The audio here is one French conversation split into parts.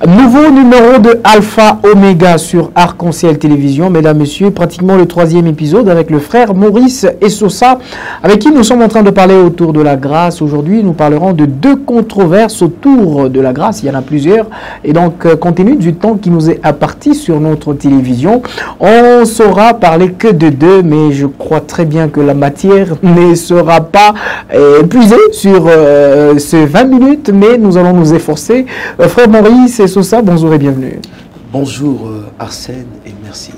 Nouveau numéro de Alpha Oméga sur Arc-en-Ciel Télévision, mesdames, messieurs, pratiquement le 3e épisode avec le frère Maurice Essosa, avec qui nous sommes en train de parler autour de la grâce. Aujourd'hui, nous parlerons de 2 controverses autour de la grâce. Il y en a plusieurs. Et donc, compte tenu du temps qui nous est imparti sur notre télévision, on saura parler que de 2, mais je crois très bien que la matière ne sera pas épuisée sur ces 20 minutes, mais nous allons nous efforcer. Frère Maurice Essosa, bonjour et bienvenue. Bonjour Arsène et merci.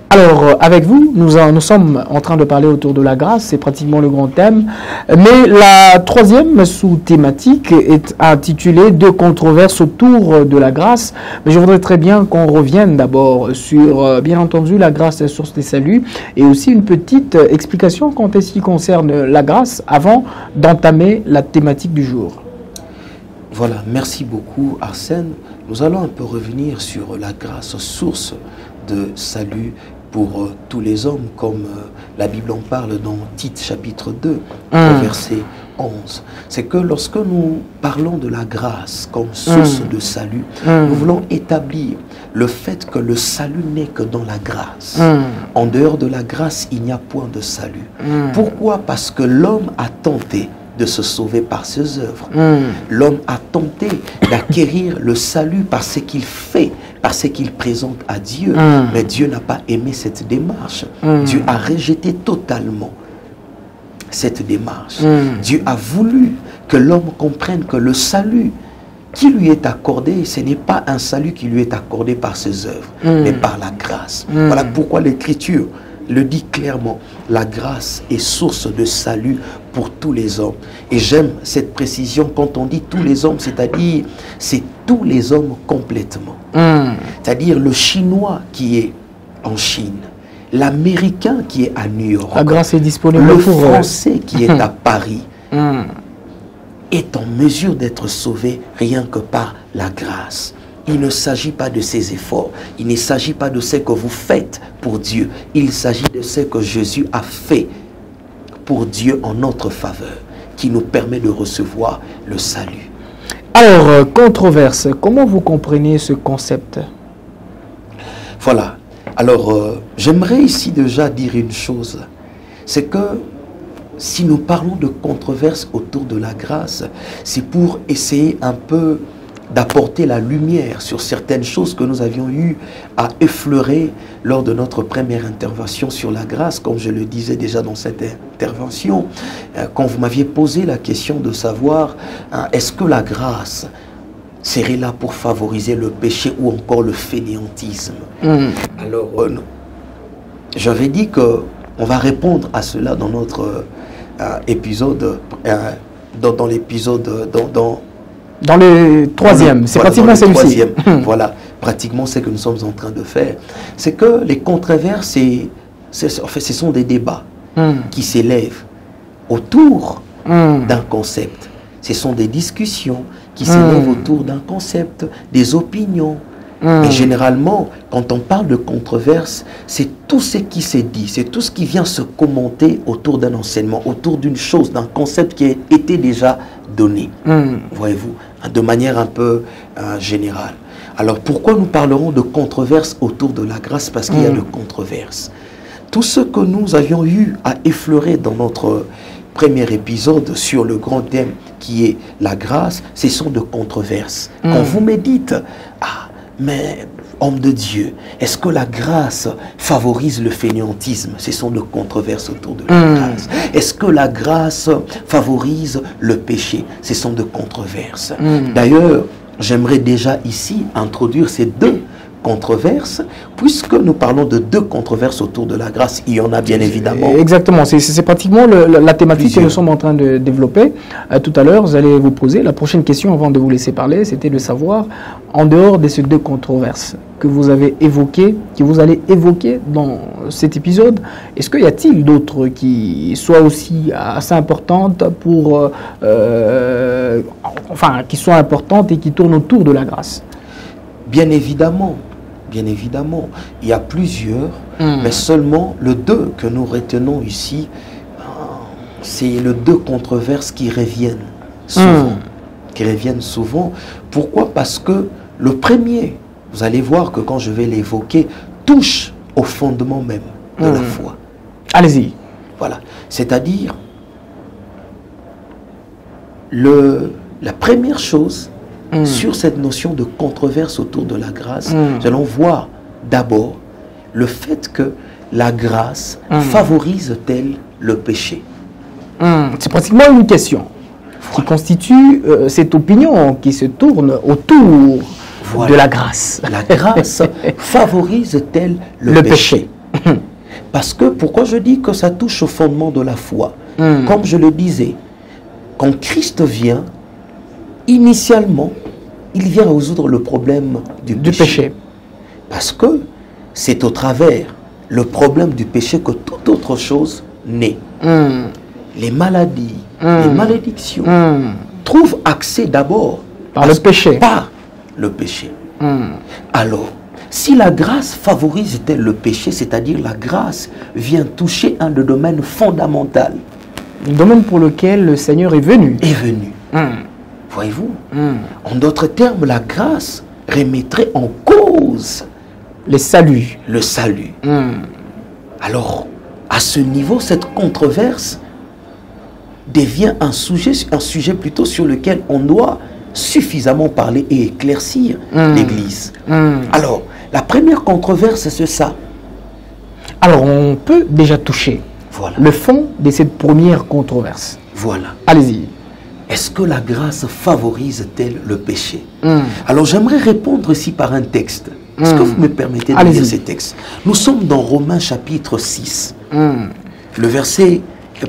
Alors, avec vous, nous sommes en train de parler autour de la grâce, c'est pratiquement le grand thème. Mais la 3e sous-thématique est intitulée 2 controverses autour de la grâce. Mais je voudrais très bien qu'on revienne d'abord sur, bien entendu, la grâce, la source des saluts, et aussi une petite explication quant à ce qui concerne la grâce avant d'entamer la thématique du jour. Voilà, merci beaucoup Arsène. Nous allons un peu revenir sur la grâce, source de salut pour tous les hommes, comme la Bible en parle dans Tite chapitre 2, verset 11. C'est que lorsque nous parlons de la grâce comme source de salut, nous voulons établir le fait que le salut n'est que dans la grâce. En dehors de la grâce, il n'y a point de salut. Pourquoi? Parce que l'homme a tenté de se sauver par ses œuvres. L'homme a tenté d'acquérir le salut par ce qu'il fait, par ce qu'il présente à Dieu. Mais Dieu n'a pas aimé cette démarche. Dieu a rejeté totalement cette démarche. Dieu a voulu que l'homme comprenne que le salut qui lui est accordé, ce n'est pas un salut qui lui est accordé par ses œuvres, mais par la grâce. Voilà pourquoi l'Écriture le dit clairement, la grâce est source de salut pour tous les hommes. Et j'aime cette précision quand on dit tous les hommes, c'est-à-dire c'est tous les hommes complètement. C'est-à-dire le Chinois qui est en Chine, l'Américain qui est à New York, la grâce est disponible le pour Français qui est à Paris, est en mesure d'être sauvé rien que par la grâce. Il ne s'agit pas de ses efforts. Il ne s'agit pas de ce que vous faites pour Dieu. Il s'agit de ce que Jésus a fait pour Dieu en notre faveur, qui nous permet de recevoir le salut. Alors, controverse, comment vous comprenez ce concept? Voilà. Alors, j'aimerais ici déjà dire une chose. C'est que si nous parlons de controverse autour de la grâce, c'est pour essayer un peu d'apporter la lumière sur certaines choses que nous avions eu à effleurer lors de notre première intervention sur la grâce, comme je le disais déjà dans cette intervention, quand vous m'aviez posé la question de savoir est-ce que la grâce serait là pour favoriser le péché ou encore le fainéantisme. Alors, j'avais dit qu'on va répondre à cela dans notre épisode, dans l'épisode... Dans le 3e, c'est pratiquement celui-ci. Voilà, pratiquement ce que nous sommes en train de faire. C'est que les controverses, en fait, ce sont des débats qui s'élèvent autour d'un concept. Ce sont des discussions qui s'élèvent autour d'un concept, des opinions. Et généralement, quand on parle de controverse, c'est tout ce qui s'est dit, c'est tout ce qui vient se commenter autour d'un enseignement, autour d'une chose, d'un concept qui a été déjà donné, voyez-vous, de manière un peu générale. Alors pourquoi nous parlerons de controverse autour de la grâce? Parce qu'il y a de controverses. Tout ce que nous avions eu à effleurer dans notre premier épisode sur le grand thème qui est la grâce, ce sont de controverses. Quand vous me dites, mais homme de Dieu, est-ce que la grâce favorise le fainéantisme? Ce sont de controverses autour de la grâce. Est-ce que la grâce favorise le péché? Ce sont de controverses. D'ailleurs, j'aimerais déjà ici introduire ces 2 controverses, puisque nous parlons de 2 controverses autour de la grâce. Il y en a bien évidemment. Exactement, c'est pratiquement la thématique que nous sommes en train de développer. Tout à l'heure, vous allez vous poser la prochaine question avant de vous laisser parler, c'était de savoir, en dehors de ces 2 controverses que vous avez évoquées, que vous allez évoquer dans cet épisode, est-ce qu'il y a-t-il d'autres qui soient aussi assez importantes pour, enfin, qui soient importantes et qui tournent autour de la grâce? Bien évidemment. Bien évidemment, il y a plusieurs, mais seulement le 2 que nous retenons ici, c'est le 2 controverses qui reviennent souvent. Pourquoi? Parce que Le premier, vous allez voir que quand je vais l'évoquer, touche au fondement même de la foi. Allez-y. Voilà. C'est-à-dire, la première chose sur cette notion de controverse autour de la grâce, nous allons voir d'abord le fait que la grâce favorise-t-elle le péché? C'est pratiquement une question qui constitue cette opinion qui se tourne autour de la grâce. La grâce favorise-t-elle le péché? Parce que, pourquoi je dis que ça touche au fondement de la foi? Comme je le disais, quand Christ vient, initialement, il vient résoudre le problème du péché. Parce que c'est au travers le problème du péché que toute autre chose naît. Les maladies, les malédictions trouvent accès d'abord par le péché. Par le péché. Alors, si la grâce favorise-t-elle le péché, c'est-à-dire la grâce vient toucher un des domaines fondamentaux. Le domaine pour lequel le Seigneur est venu. Voyez-vous? En d'autres termes, la grâce remettrait en cause le salut. Le salut. Alors, à ce niveau, cette controverse devient un sujet plutôt sur lequel on doit suffisamment parler et éclaircir l'Église. Alors, la première controverse, c'est ça. Alors, on peut déjà toucher le fond de cette première controverse. Voilà. Allez-y. Est-ce que la grâce favorise-t-elle le péché? Alors, j'aimerais répondre ici par un texte. Est-ce que vous me permettez de lire ces textes? Nous sommes dans Romains chapitre 6, le verset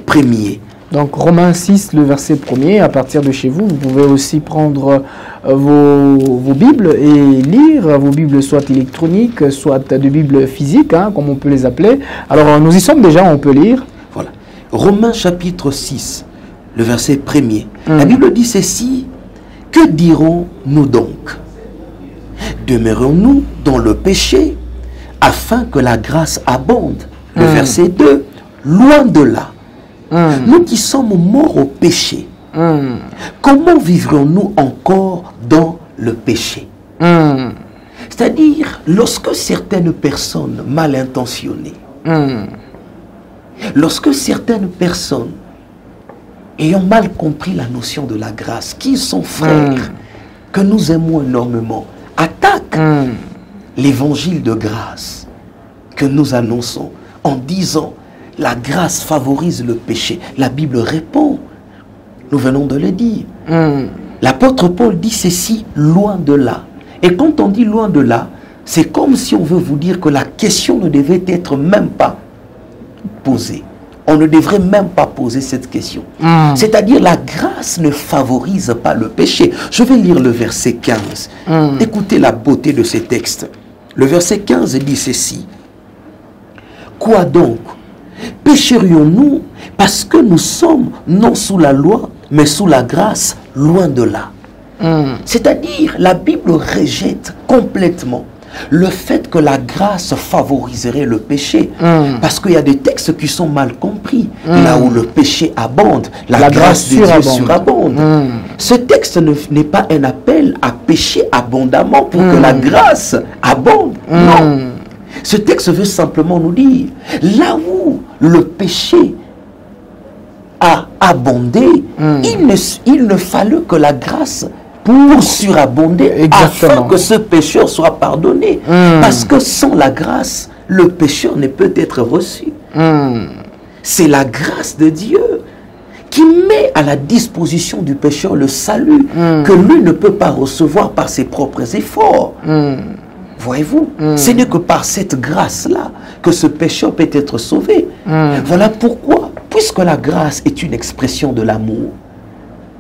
1er. Donc Romains 6, le verset 1er, à partir de chez vous, vous pouvez aussi prendre vos Bibles et lire vos Bibles soit électroniques, soit de Bibles physiques, comme on peut les appeler. Alors nous y sommes déjà, on peut lire. Voilà. Romains chapitre 6, le verset 1er. La Bible dit ceci: que dirons-nous donc? Demeurons-nous dans le péché afin que la grâce abonde? Le verset 2, loin de là. Nous qui sommes morts au péché, comment vivrons-nous encore dans le péché? C'est-à-dire, lorsque certaines personnes mal intentionnées, lorsque certaines personnes ayant mal compris la notion de la grâce, qui sont frères, que nous aimons énormément, attaquent l'évangile de grâce que nous annonçons en disant la grâce favorise le péché, la Bible répond. Nous venons de le dire. L'apôtre Paul dit ceci: loin de là. Et quand on dit loin de là, c'est comme si on veut vous dire que la question ne devait être même pas posée. On ne devrait même pas poser cette question. C'est-à-dire la grâce ne favorise pas le péché. Je vais lire le verset 15. Écoutez la beauté de ces textes. Le verset 15 dit ceci: quoi donc? Pécherions-nous parce que nous sommes non sous la loi, mais sous la grâce? Loin de là. C'est-à-dire, la Bible rejette complètement le fait que la grâce favoriserait le péché. Parce qu'il y a des textes qui sont mal compris. Là où le péché abonde, la grâce de Dieu surabonde. Ce texte n'est pas un appel à pécher abondamment pour que la grâce abonde. Non. Ce texte veut simplement nous dire, là où le péché a abondé, il ne fallait que la grâce pour surabonder, afin que ce pécheur soit pardonné. Parce que sans la grâce, le pécheur ne peut être reçu. C'est la grâce de Dieu qui met à la disposition du pécheur le salut que lui ne peut pas recevoir par ses propres efforts. Voyez-vous, ce n'est que par cette grâce-là que ce pécheur peut être sauvé. Voilà pourquoi, puisque la grâce est une expression de l'amour,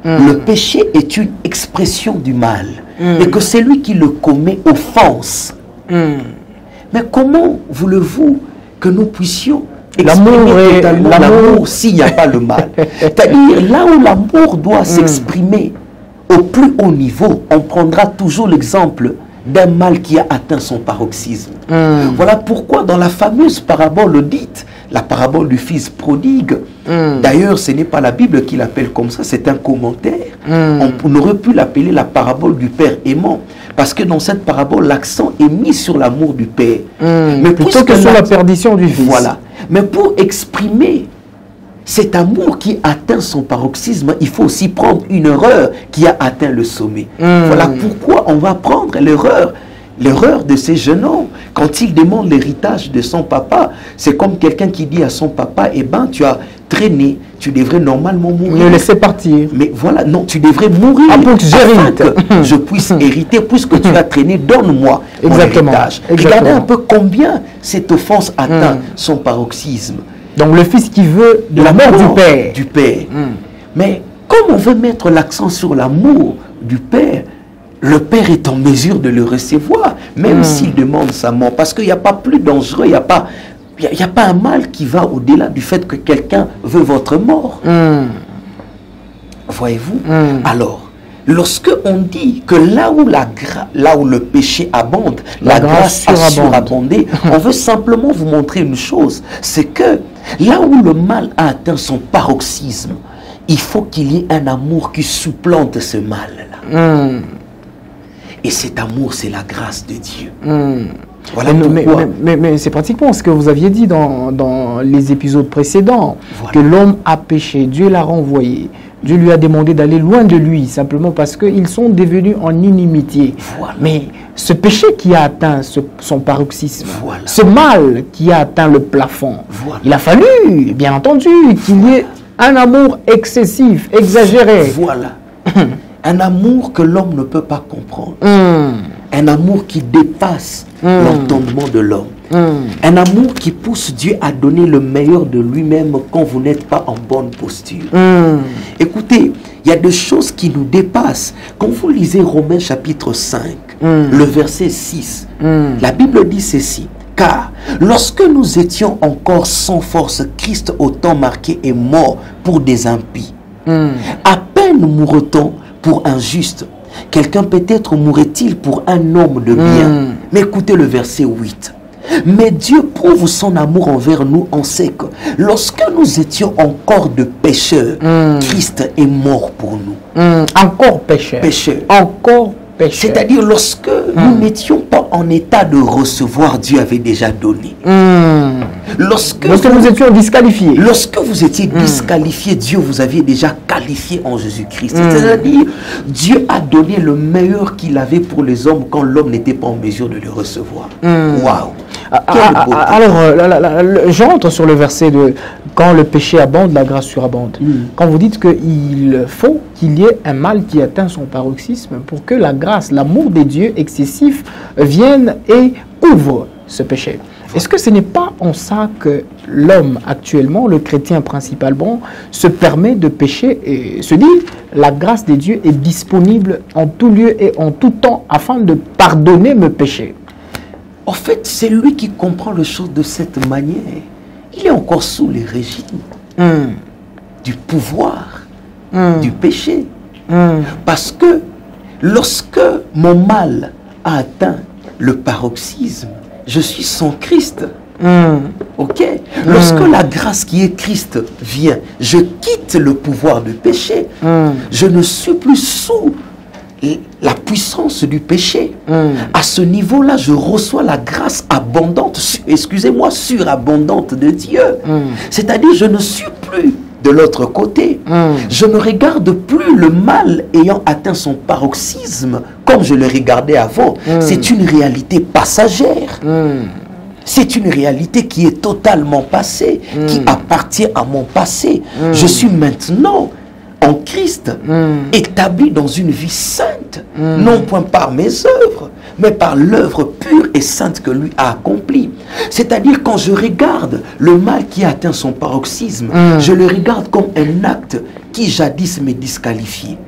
le péché est une expression du mal, et que celui qui le commet offense. Mais comment voulez-vous que nous puissions exprimer totalement l'amour s'il n'y a pas le mal? C'est-à-dire, là où l'amour doit s'exprimer au plus haut niveau, on prendra toujours l'exemple d'un mal qui a atteint son paroxysme. Voilà pourquoi dans la fameuse parabole dite, la parabole du fils prodigue, D'ailleurs, ce n'est pas la Bible qui l'appelle comme ça, c'est un commentaire. On aurait pu l'appeler la parabole du Père aimant. Parce que dans cette parabole, l'accent est mis sur l'amour du Père. Mais plutôt que sur la perdition du Fils. Voilà. Mais pour exprimer cet amour qui atteint son paroxysme, il faut aussi prendre une erreur qui a atteint le sommet. Voilà pourquoi on va prendre l'erreur de ces jeunes hommes. Quand il demande l'héritage de son papa, c'est comme quelqu'un qui dit à son papa, eh ben, tu as traîné, tu devrais normalement mourir. Le laisser partir. Mais voilà, non, tu devrais mourir pour que j'hérite. Je puisse hériter, puisque tu as traîné, donne-moi mon héritage. Regardez un peu combien cette offense atteint son paroxysme. Donc le fils qui veut de l'amour du Père. Mais comme on veut mettre l'accent sur l'amour du Père, le Père est en mesure de le recevoir, même s'il demande sa mort. Parce qu'il n'y a pas plus dangereux, il n'y a pas un mal qui va au-delà du fait que quelqu'un veut votre mort. Voyez-vous? Alors, lorsque on dit que là où le péché abonde, la grâce a surabondé, on veut simplement vous montrer une chose, c'est que là où le mal a atteint son paroxysme, il faut qu'il y ait un amour qui supplante ce mal-là. Et cet amour, c'est la grâce de Dieu. Voilà mais c'est pratiquement ce que vous aviez dit dans les épisodes précédents, que l'homme a péché, Dieu l'a renvoyé. Dieu lui a demandé d'aller loin de lui, simplement parce qu'ils sont devenus en inimitié. Mais ce péché qui a atteint son paroxysme, ce mal qui a atteint le plafond, il a fallu, bien entendu, qu'il y ait un amour excessif, exagéré. Voilà. Un amour que l'homme ne peut pas comprendre. Un amour qui dépasse l'entendement de l'homme. Un amour qui pousse Dieu à donner le meilleur de lui-même quand vous n'êtes pas en bonne posture. Écoutez, il y a des choses qui nous dépassent. Quand vous lisez Romains chapitre 5, le verset 6, la Bible dit ceci. Car lorsque nous étions encore sans force, Christ au temps marqué est mort pour des impies. À peine mourrait-on pour un juste. Quelqu'un peut-être mourrait-il pour un homme de bien. Mais écoutez le verset 8. Mais Dieu prouve son amour envers nous en sait que lorsque nous étions encore de pécheurs, Christ est mort pour nous. Encore pécheurs. Encore pécheurs. C'est-à-dire lorsque nous n'étions pas en état de recevoir, Dieu avait déjà donné. Lorsque nous étions disqualifiés. Lorsque vous étiez disqualifiés, Dieu vous avait déjà qualifié en Jésus-Christ. C'est-à-dire, Dieu a donné le meilleur qu'il avait pour les hommes quand l'homme n'était pas en mesure de le recevoir. Waouh! Alors, j'entre sur le verset de « Quand le péché abonde, la grâce surabonde ». Quand vous dites qu'il faut qu'il y ait un mal qui atteint son paroxysme pour que la grâce, l'amour des dieux excessif vienne et ouvre ce péché. Est-ce que ce n'est pas en ça que l'homme actuellement, le chrétien principalement, se permet de pécher et se dit la grâce des dieux est disponible en tout lieu et en tout temps afin de pardonner mes péchés? En fait, c'est lui qui comprend les choses de cette manière. Il est encore sous les régimes du pouvoir, du péché. Parce que lorsque mon mal a atteint le paroxysme, je suis sans Christ. Ok? Lorsque la grâce qui est Christ vient, je quitte le pouvoir du péché. Je ne suis plus sous la puissance du péché. À ce niveau-là, je reçois la grâce abondante, excusez-moi, surabondante de Dieu. C'est-à-dire, je ne suis plus de l'autre côté. Je ne regarde plus le mal ayant atteint son paroxysme comme je le regardais avant. C'est une réalité passagère. C'est une réalité qui est totalement passée, qui appartient à mon passé. Je suis maintenant en Christ, établi dans une vie sainte, non point par mes œuvres, mais par l'œuvre pure et sainte que lui a accomplie. C'est-à-dire quand je regarde le mal qui atteint son paroxysme, je le regarde comme un acte qui jadis me disqualifiait.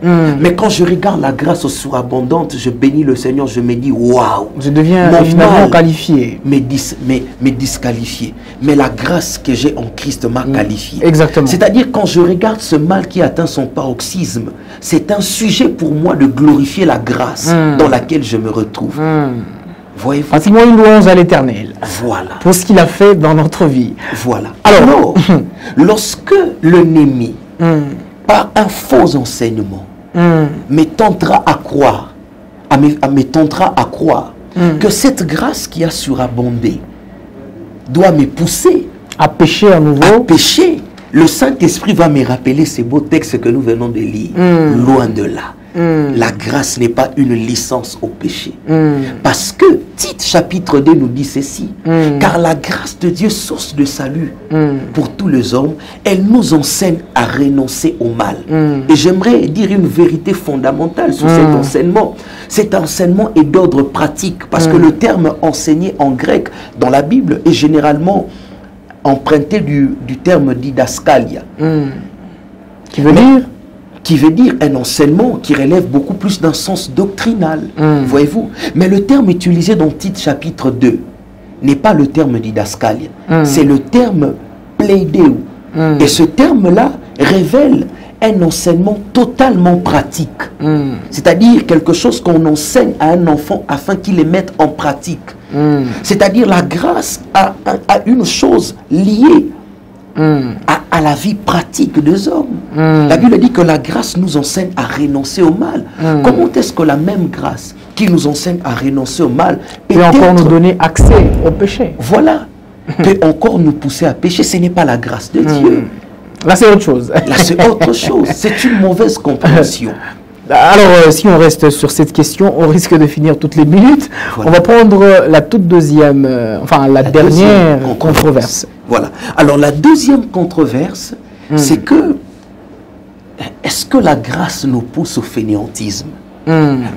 Mais quand je regarde la grâce surabondante, je bénis le Seigneur, je me dis waouh, je deviens finalement qualifié. Me disqualifié. Mais la grâce que j'ai en Christ m'a qualifié. Exactement. C'est-à-dire quand je regarde ce mal qui atteint son paroxysme, c'est un sujet pour moi de glorifier la grâce dans laquelle je me retrouve. Voyez-vous? Pratiquement une louange à l'Éternel. Voilà. Pour ce qu'il a fait dans notre vie. Voilà. Alors, lorsque l'ennemi, par un faux enseignement, me tentera à croire, que cette grâce qui a surabondé doit me pousser à pécher à nouveau. À pécher. Le Saint-Esprit va me rappeler ces beaux textes que nous venons de lire. Loin de là. La grâce n'est pas une licence au péché. Parce que Tite chapitre 2 nous dit ceci. Car la grâce de Dieu, source de salut pour tous les hommes, elle nous enseigne à renoncer au mal. Et j'aimerais dire une vérité fondamentale sur cet enseignement. Cet enseignement est d'ordre pratique. Parce que le terme enseigné en grec dans la Bible est généralement emprunté du terme didaskalia. Qui veut dire? Qui veut dire un enseignement qui relève beaucoup plus d'un sens doctrinal, voyez-vous. Mais le terme utilisé dans Tite chapitre 2 n'est pas le terme didaskalia, c'est le terme pleideu. Et ce terme-là révèle un enseignement totalement pratique. C'est-à-dire quelque chose qu'on enseigne à un enfant afin qu'il les mette en pratique. C'est-à-dire la grâce a une chose liée à la vie pratique des hommes. La Bible dit que la grâce nous enseigne à renoncer au mal. Comment est-ce que la même grâce qui nous enseigne à renoncer au mal peut encore nous donner accès au péché? Voilà. Peut encore nous pousser à pécher. Ce n'est pas la grâce de Dieu. Là, c'est autre chose. Là, c'est autre chose. C'est une mauvaise compréhension. Alors, si on reste sur cette question, on risque de finir toutes les minutes. Voilà. On va prendre la toute deuxième, la dernière controverse. Voilà. Alors, la deuxième controverse, c'est que, est-ce que la grâce nous pousse au fainéantisme?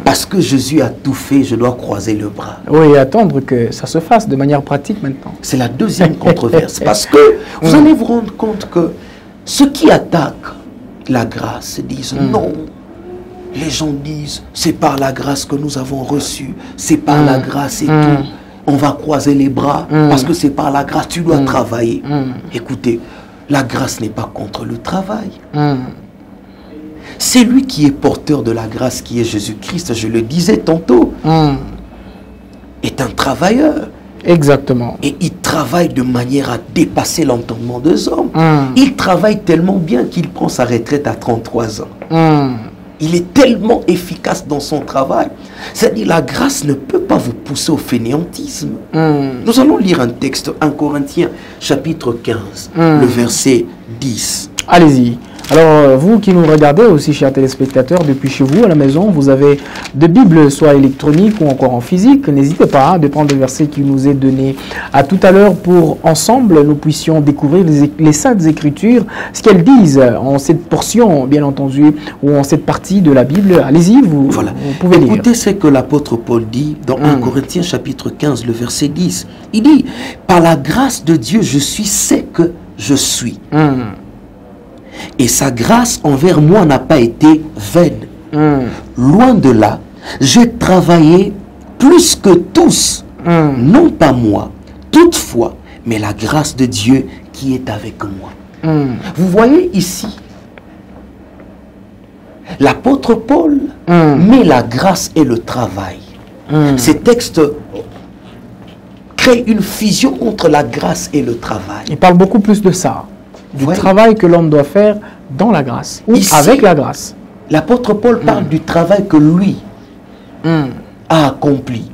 Parce que Jésus a tout fait, je dois croiser le bras. Oui, attendre que ça se fasse de manière pratique maintenant. C'est la deuxième controverse. Parce que vous allez vous rendre compte que ceux qui attaquent la grâce disent non. Les gens disent, c'est par la grâce que nous avons reçu, c'est par la grâce et tout. On va croiser les bras parce que c'est par la grâce, tu dois travailler. Écoutez, la grâce n'est pas contre le travail. C'est lui qui est porteur de la grâce, qui est Jésus-Christ, je le disais tantôt, est un travailleur. Exactement. Et il travaille de manière à dépasser l'entendement des hommes. Il travaille tellement bien qu'il prend sa retraite à 33 ans. Il est tellement efficace dans son travail. C'est-à-dire la grâce ne peut pas vous pousser au fainéantisme. Nous allons lire un texte, 1 Corinthiens chapitre 15, le verset 10. Allez-y. Alors, vous qui nous regardez aussi, chers téléspectateurs, depuis chez vous, à la maison, vous avez de Bibles, soit électroniques ou encore en physique. N'hésitez pas de prendre le verset qui nous est donné à tout à l'heure pour, ensemble, nous puissions découvrir les Saintes Écritures, ce qu'elles disent en cette portion, bien entendu, ou en cette partie de la Bible. Allez-y, vous pouvez lire. Écoutez ce que l'apôtre Paul dit dans 1 Corinthiens chapitre 15, le verset 10. Il dit, « Par la grâce de Dieu, je suis ce que je suis. » Et sa grâce envers moi n'a pas été vaine. Loin de là, j'ai travaillé plus que tous. Non pas moi, toutefois, mais la grâce de Dieu qui est avec moi. Vous voyez ici, l'apôtre Paul met la grâce et le travail. Ces textes créent une fusion entre la grâce et le travail. Il parle beaucoup plus de ça. Du travail que l'homme doit faire dans la grâce, ou ici, avec la grâce. L'apôtre Paul parle du travail que lui a accompli.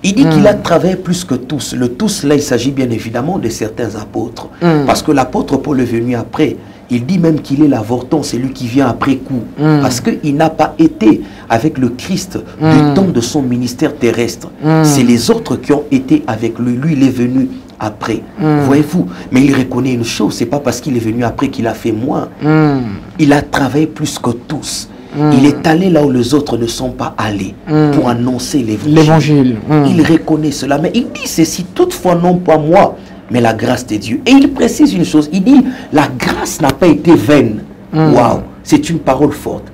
Il dit qu'il a travaillé plus que tous. Le tous, là, il s'agit bien évidemment de certains apôtres. Parce que l'apôtre Paul est venu après. Il dit même qu'il est l'avorton, c'est lui qui vient après coup. Parce qu'il n'a pas été avec le Christ du temps de son ministère terrestre. C'est les autres qui ont été avec lui. Lui, il est venu après. Voyez-vous, mais il reconnaît une chose, c'est pas parce qu'il est venu après qu'il a fait moins. Il a travaillé plus que tous. Il est allé là où les autres ne sont pas allés pour annoncer l'évangile. Il reconnaît cela, mais il dit ceci, toutefois non pas moi, mais la grâce de Dieu. Et il précise une chose, il dit la grâce n'a pas été vaine. Waouh, c'est une parole forte.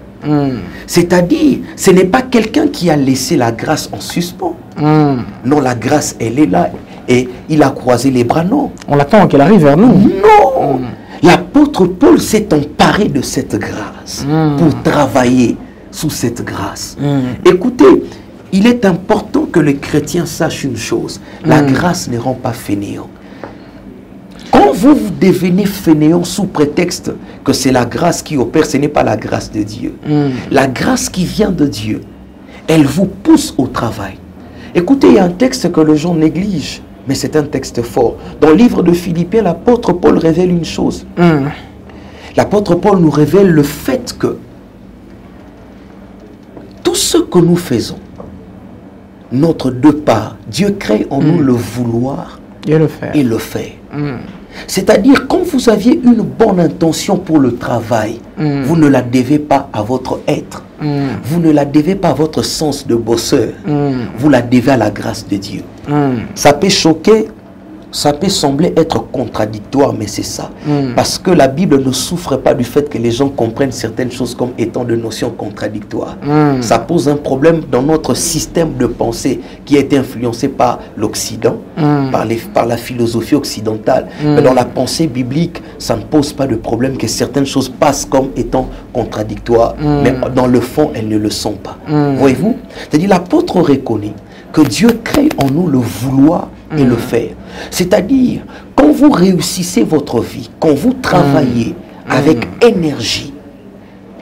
C'est-à-dire, ce n'est pas quelqu'un qui a laissé la grâce en suspens. Non, la grâce, elle est là. Et il a croisé les bras, non. On l'attend qu'elle arrive vers nous. Non. L'apôtre Paul s'est emparé de cette grâce pour travailler sous cette grâce. Écoutez, il est important que les chrétiens sachent une chose. La grâce ne rend pas fainéant. Quand vous devenez fainéant sous prétexte que c'est la grâce qui opère, ce n'est pas la grâce de Dieu. La grâce qui vient de Dieu, elle vous pousse au travail. Écoutez, il y a un texte que les gens négligent, mais c'est un texte fort. Dans le livre de Philippiens, l'apôtre Paul révèle une chose. L'apôtre Paul nous révèle le fait que tout ce que nous faisons, notre deux parts, Dieu crée en nous le vouloir et le faire. C'est-à-dire, quand vous aviez une bonne intention pour le travail, vous ne la devez pas à votre être. Vous ne la devez pas à votre sens de bosseur. Vous la devez à la grâce de Dieu. Ça peut choquer, ça peut sembler être contradictoire, mais c'est ça. Parce que la Bible ne souffre pas du fait que les gens comprennent certaines choses comme étant de notions contradictoires. Ça pose un problème dans notre système de pensée qui a été influencé par l'Occident, par la philosophie occidentale. Mais dans la pensée biblique, ça ne pose pas de problème que certaines choses passent comme étant contradictoires. Mais dans le fond, elles ne le sont pas. Voyez-vous? C'est-à-dire, l'apôtre reconnaît que Dieu crée en nous le vouloir et le faire. C'est-à-dire, quand vous réussissez votre vie, quand vous travaillez avec énergie,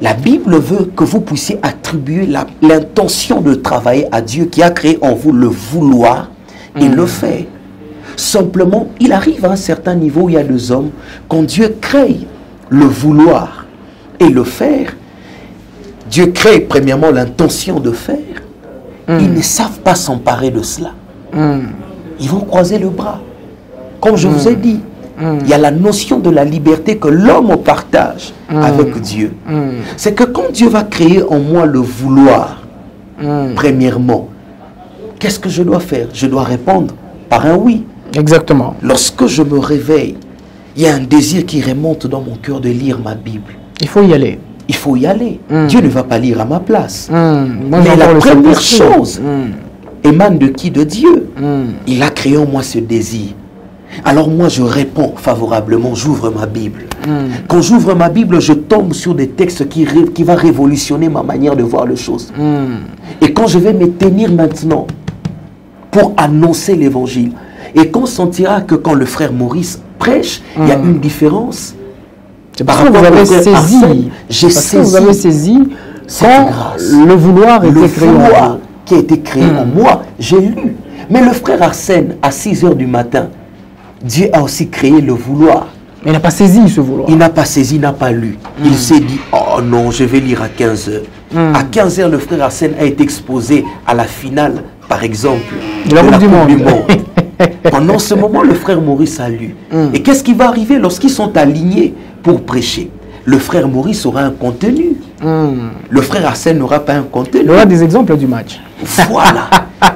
la Bible veut que vous puissiez attribuer l'intention de travailler à Dieu qui a créé en vous le vouloir et le faire. Simplement, il arrive à un certain niveau où il y a des hommes, quand Dieu crée le vouloir et le faire, Dieu crée premièrement l'intention de faire, ils ne savent pas s'emparer de cela. Ils vont croiser le bras. Comme je vous ai dit, il y a la notion de la liberté que l'homme partage avec Dieu. C'est que quand Dieu va créer en moi le vouloir, premièrement, qu'est-ce que je dois faire? Je dois répondre par un oui. Exactement. Lorsque je me réveille, il y a un désir qui remonte dans mon cœur de lire ma Bible. Il faut y aller. Il faut y aller. Dieu ne va pas lire à ma place. Moi, mais la première chose émane de qui? De Dieu. Il a créé en moi ce désir. Alors moi, je réponds favorablement, j'ouvre ma Bible. Quand j'ouvre ma Bible, je tombe sur des textes qui vont révolutionner ma manière de voir les choses. Et quand je vais me tenir maintenant pour annoncer l'évangile, et qu'on sentira que quand le frère Maurice prêche, il y a une différence. Parce que vous avez saisi, vous avez saisi quand le vouloir était créé en vous. Qui a été créé en moi, j'ai lu. Mais le frère Arsène, à 6 h du matin, Dieu a aussi créé le vouloir. Mais il n'a pas saisi ce vouloir. Il n'a pas saisi, il n'a pas lu. Il s'est dit, oh non, je vais lire à 15 h. À 15 h, le frère Arsène a été exposé à la finale, par exemple, de la Coupe du Monde. Pendant ce moment, le frère Maurice a lu. Et qu'est-ce qui va arriver lorsqu'ils sont alignés pour prêcher? Le frère Maurice aura un contenu. Le frère Arsène n'aura pas un contenu. Il aura des exemples du match. Voilà.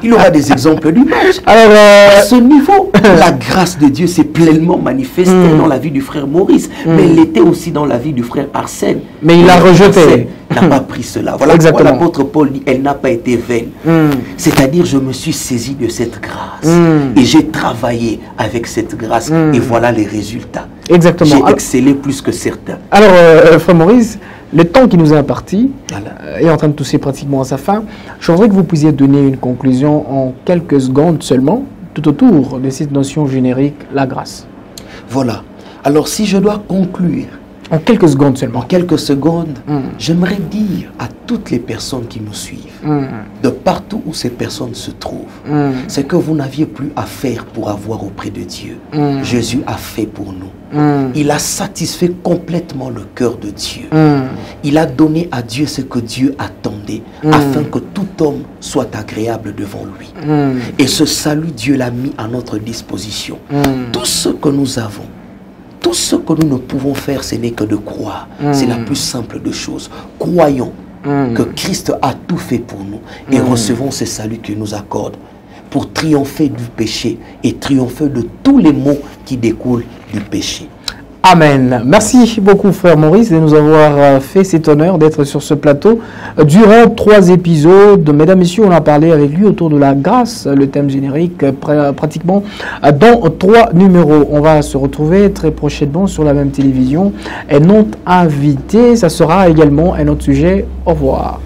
Il aura des exemples du match. Alors, à ce niveau, la grâce de Dieu s'est pleinement manifestée dans la vie du frère Maurice. Mais elle était aussi dans la vie du frère Arsène. Mais il l'a rejeté. Il n'a pas pris cela. Voilà pourquoi l'apôtre Paul dit, elle n'a pas été vaine. C'est-à-dire, je me suis saisi de cette grâce. Et j'ai travaillé avec cette grâce. Et voilà les résultats. Exactement. J'ai excellé plus que certains. Alors, frère Maurice, le temps qui nous est imparti est en train de toucher pratiquement à sa fin. Je voudrais que vous puissiez donner une conclusion en quelques secondes seulement, tout autour de cette notion générique, la grâce. Voilà. Alors, si je dois conclure, en quelques secondes seulement. En quelques secondes, j'aimerais dire à toutes les personnes qui nous suivent, de partout où ces personnes se trouvent, c'est que vous n'aviez plus à faire pour avoir auprès de Dieu. Jésus a fait pour nous. Il a satisfait complètement le cœur de Dieu. Il a donné à Dieu ce que Dieu attendait, afin que tout homme soit agréable devant lui. Et ce salut, Dieu l'a mis à notre disposition. Tout ce que nous avons, tout ce que nous ne pouvons faire, ce n'est que de croire. C'est la plus simple des choses. Croyons que Christ a tout fait pour nous et recevons ce salut qu'il nous accorde pour triompher du péché et triompher de tous les maux qui découlent du péché. Amen. Merci beaucoup, frère Maurice, de nous avoir fait cet honneur d'être sur ce plateau durant 3 épisodes. Mesdames, Messieurs, on a parlé avec lui autour de la grâce, le thème générique, pratiquement dans 3 numéros. On va se retrouver très prochainement sur la même télévision. Et notre invité, ça sera également un autre sujet. Au revoir.